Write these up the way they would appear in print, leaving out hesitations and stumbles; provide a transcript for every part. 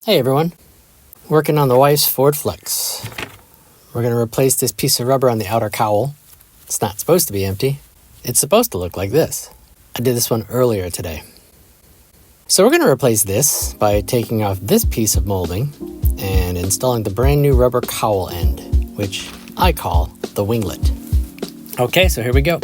Hey everyone, working on the wife's Ford Flex. We're going to replace this piece of rubber on the outer cowl. It's not supposed to be empty. It's supposed to look like this. I did this one earlier today. So we're going to replace this by taking off this piece of molding and installing the brand new rubber cowl end, which I call the winglet. Okay, so here we go.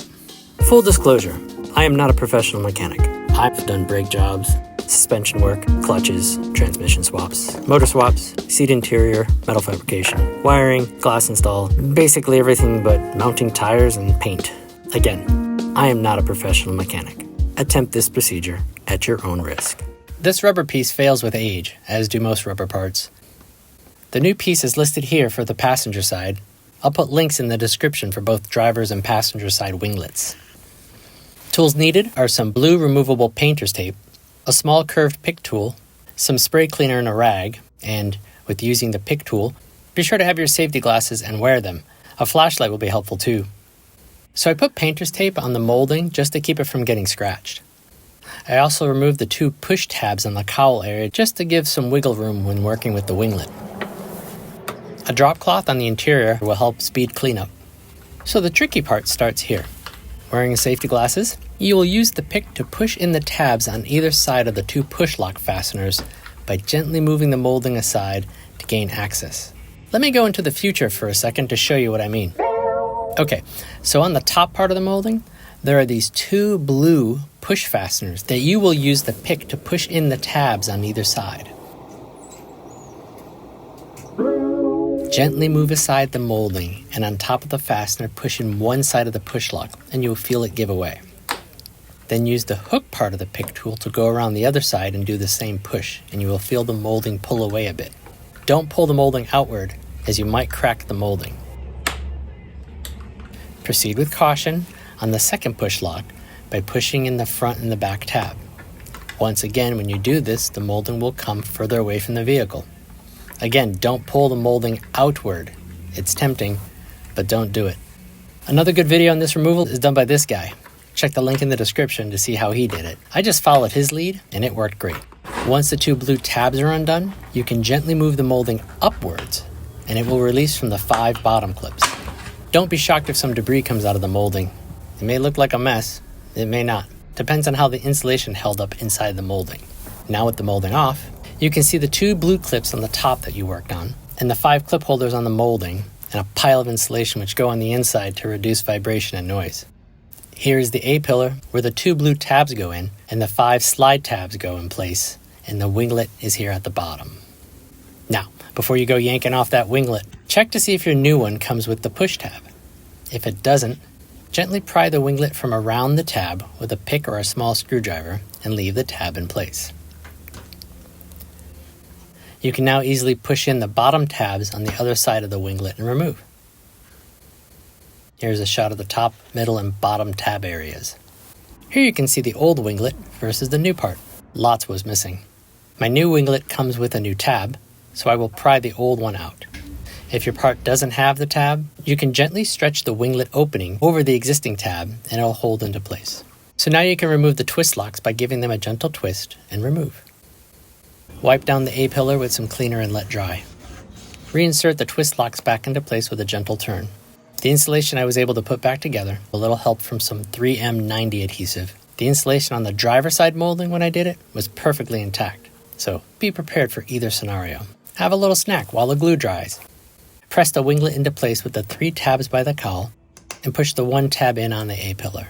Full disclosure, I am not a professional mechanic. I've done brake jobs, suspension work, clutches, transmission swaps, motor swaps, seat interior, metal fabrication, wiring, glass install, basically everything but mounting tires and paint. Again, I am not a professional mechanic. Attempt this procedure at your own risk. This rubber piece fails with age, as do most rubber parts. The new piece is listed here for the passenger side. I'll put links in the description for both driver's and passenger side winglets. Tools needed are some blue removable painter's tape, a small curved pick tool, some spray cleaner in a rag, and with using the pick tool, be sure to have your safety glasses and wear them. A flashlight will be helpful too. So I put painter's tape on the molding just to keep it from getting scratched. I also removed the two push tabs on the cowl area just to give some wiggle room when working with the winglet. A drop cloth on the interior will help speed cleanup. So the tricky part starts here. Wearing safety glasses, you will use the pick to push in the tabs on either side of the two push lock fasteners by gently moving the molding aside to gain access. Let me go into the future for a second to show you what I mean. Okay, so on the top part of the molding, there are these two blue push fasteners that you will use the pick to push in the tabs on either side. Gently move aside the molding, and on top of the fastener, push in one side of the push lock, and you'll feel it give away. Then use the hook part of the pick tool to go around the other side and do the same push, and you will feel the molding pull away a bit. Don't pull the molding outward, as you might crack the molding. Proceed with caution on the second push lock by pushing in the front and the back tab. Once again, when you do this, the molding will come further away from the vehicle. Again, don't pull the molding outward. It's tempting, but don't do it. Another good video on this removal is done by this guy. Check the link in the description to see how he did it. I just followed his lead, and it worked great. Once the two blue tabs are undone, you can gently move the molding upwards, and it will release from the 5 bottom clips. Don't be shocked if some debris comes out of the molding. It may look like a mess. It may not. Depends on how the insulation held up inside the molding. Now with the molding off, you can see the 2 blue clips on the top that you worked on, and the 5 clip holders on the molding, and a pile of insulation which go on the inside to reduce vibration and noise. Here is the A-pillar where the 2 blue tabs go in, and the 5 slide tabs go in place, and the winglet is here at the bottom. Now, before you go yanking off that winglet, check to see if your new one comes with the push tab. If it doesn't, gently pry the winglet from around the tab with a pick or a small screwdriver and leave the tab in place. You can now easily push in the bottom tabs on the other side of the winglet and remove. Here's a shot of the top, middle, and bottom tab areas. Here you can see the old winglet versus the new part. Lots was missing. My new winglet comes with a new tab, so I will pry the old one out. If your part doesn't have the tab, you can gently stretch the winglet opening over the existing tab and it'll hold into place. So now you can remove the twist locks by giving them a gentle twist and remove. Wipe down the A-pillar with some cleaner and let dry. Reinsert the twist locks back into place with a gentle turn. The insulation I was able to put back together, a little help from some 3M90 adhesive. The insulation on the driver's side molding when I did it was perfectly intact, so be prepared for either scenario. Have a little snack while the glue dries. Press the winglet into place with the 3 tabs by the cowl and push the 1 tab in on the A-pillar.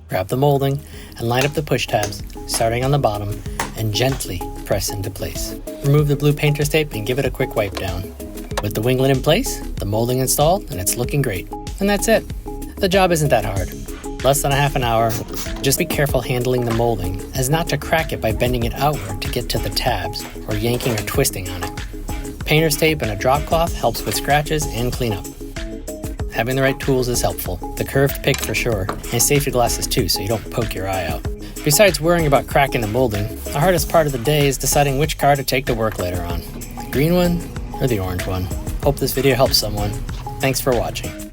Grab the molding and line up the push tabs, starting on the bottom, and gently press into place. Remove the blue painter's tape and give it a quick wipe down. With the winglet in place, the molding installed, and it's looking great. And that's it. The job isn't that hard. Less than a half an hour. Just be careful handling the molding, as not to crack it by bending it outward to get to the tabs or yanking or twisting on it. Painter's tape and a drop cloth helps with scratches and cleanup. Having the right tools is helpful. The curved pick for sure, and safety glasses too so you don't poke your eye out. Besides worrying about cracking the molding, the hardest part of the day is deciding which car to take to work later on. The green one or the orange one. Hope this video helps someone. Thanks for watching.